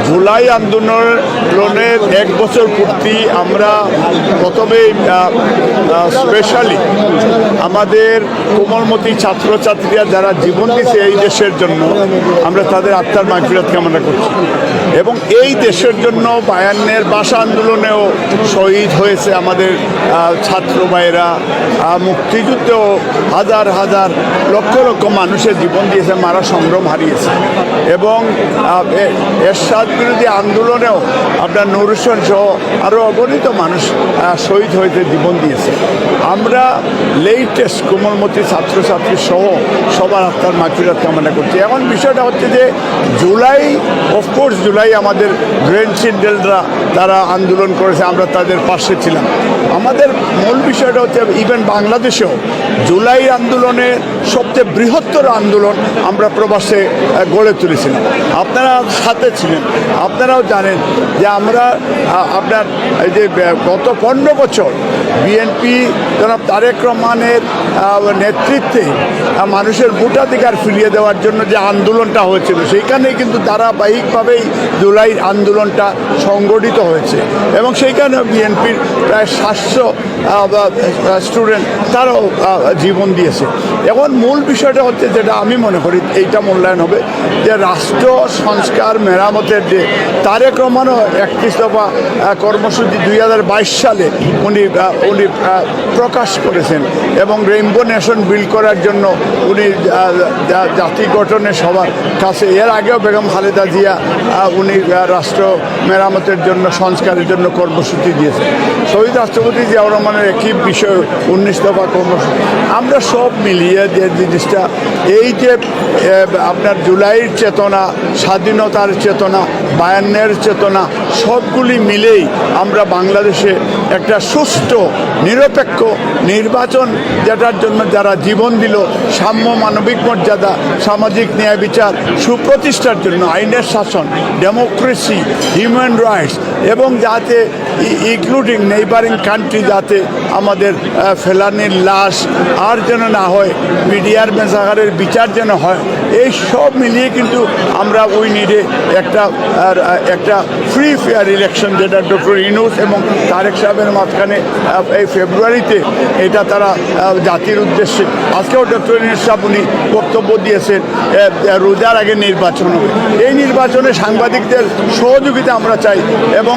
জুলাই আন্দোলনের 1 বছর পূর্তি আমরা প্রথমেই স্পেশালি আমাদের কোমলমতি ছাত্রছাত্রীরা যারা জীবন দিয়েছে এই দেশের জন্য আমরা তাদের আত্মার মাগফিরাত কামনা করছি। এবং এই দেশের জন্য 52-এর ভাষা আন্দোলনেও শহীদ হয়েছে আমাদের ছাত্র ভাইয়েরা, মুক্তিযুদ্ধেও হাজার হাজার লক্ষ লক্ষ মানুষের জীবন দিয়েছে, মারা সংগ্রাম হারিয়েছে। এবং এরশাদ বিরোধী আন্দোলনেও আপনার নুর হোসেন সহ আরও অগণিত মানুষ শহীদ হইতে জীবন দিয়েছে। আমরা লেটেস্ট কোমলমতি ছাত্রছাত্রী সহ সবার আত্মার মাগফিরাত কামনা করছি। এখন বিষয়টা হচ্ছে যে জুলাই, অফকোর্স জুলাই আমাদের গ্র্যান্ড চিলড্রেনরা তারা আন্দোলন করেছে, আমরা তাদের পাশে ছিলাম। আমাদের মূল বিষয়টা হচ্ছে ইভেন বাংলাদেশেও জুলাই আন্দোলনের সবচেয়ে বৃহত্তর আন্দোলন আমরা প্রবাসে গড়ে তুলেছিলাম। আপনারা সাথে ছিলেন, আপনারাও জানেন যে আমরা আপনার এই যে গত 15 বছর বিএনপি জনাব তারেক রহমানের নেতৃত্বে মানুষের ভোটাধিকার ফিরিয়ে দেওয়ার জন্য যে আন্দোলনটা হয়েছিল সেইখানেই কিন্তু ধারাবাহিকভাবেই জুলাই আন্দোলনটা সংগঠিত হয়েছে। এবং সেইখানে বিএনপির প্রায় 700 স্টুডেন্ট তারাও জীবন দিয়েছে। এখন মূল বিষয়টা হচ্ছে যেটা আমি মনে করি এইটা মূল্যায়ন হবে যে রাষ্ট্র সংস্কার মেরামতের যে তারেক রহমানও 31 দফা কর্মসূচি 2022 সালে উনি প্রকাশ করেছেন এবং রেইনবো নেশন বিল্ড করার জন্য উনি জাতি গঠনের সবার কাছে এর আগেও বেগম খালেদা জিয়া উনি রাষ্ট্র মেরামতের জন্য সংস্কারের জন্য কর্মসূচি দিয়েছেন। শহীদ রাষ্ট্রপতি জিয়াউর রহমানের একই বিষয় 19 দফা কর্মসূচি। আমরা সব মিলিয়ে যে জিনিসটা এই যে আপনার জুলাইয়ের চেতনা, স্বাধীনতার চেতনা, 52-এর চেতনা সবগুলি মিলেই আমরা বাংলাদেশে একটা সুষ্ঠু নিরপেক্ষ নির্বাচন যেটার জন্য যারা জীবন দিল, সাম্য, মানবিক মর্যাদা, সামাজিক ন্যায় বিচার সুপ্রতিষ্ঠার জন্য, আইনের শাসন, ডেমোক্রেসি, হিউম্যান রাইটস এবং যাতে ইনক্লুডিং নেইবারিং কান্ট্রি যাতে আমাদের ফেলানির লাশ আর যেন না হয়, মিডিয়ার মেজাগারের বিচার যেন হয়, এই সব মিলিয়ে কিন্তু আমরা উই নিডে একটা ফ্রি ফেয়ার ইলেকশন যেটা ডক্টর ইউনূস এবং তারেক সাহেবের মাঝখানে এই ফেব্রুয়ারিতে এটা তারা জাতির উদ্দেশ্যে আজকেও ডক্টর ইউনূস সাহেব উনি বক্তব্য দিয়েছেন রোজার আগে নির্বাচন হবে। এই নির্বাচনে সাংবাদিকদের সহযোগিতা আমরা চাই এবং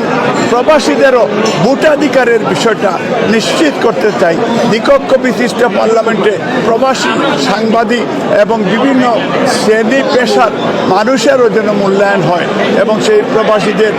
প্রবাসীদেরও ভোটাধিকারের বিষয়টা নিশ্চিত করতে চাই। দ্বিকক্ষ বিশিষ্ট পার্লামেন্টে প্রবাসী সাংবাদিক এবং বিভিন্ন শ্রেণী পেশার মানুষেরও যেন মূল্যায়ন হয় এবং সেই প্রবাসীদের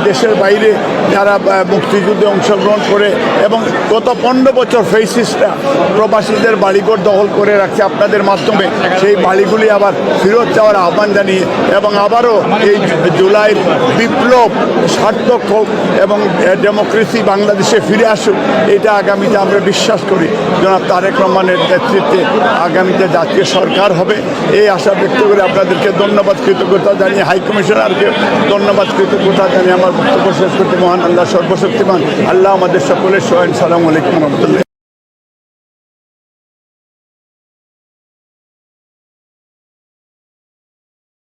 দেশের বাইরে যারা মুক্তিযুদ্ধে অংশগ্রহণ করে এবং গত 15 বছর ফেসিস্টরা প্রবাসীদের বাড়িঘর দখল করে রাখছে আপনাদের মাধ্যমে, সেই বাড়িগুলি আবার ফেরত যাওয়ার আহ্বান জানিয়ে এবং আবারও এই জুলাইয়ের বিপ্লব সার্থক হোক এবং ডেমোক্রেসি বাংলাদেশে ফিরে আসুক, এটা আগামীতে আমরা বিশ্বাস করি জনাব তারেক রহমানের নেতৃত্বে আগামীতে জাতীয় সরকার হবে। এই আশা ব্যক্ত করে আপনাদেরকে ধন্যবাদ, কৃতজ্ঞতা জানিয়ে হাই কমিশনারকে ধন্যবাদ, কৃতজ্ঞতা জানিয়ে আমার বক্তব্য শেষ করতে মহান আল্লাহ সর্বশক্তিমান আল্লাহ আমাদের সকলের সহায়। সালামু আলাইকুম রহমতুল্লাহ।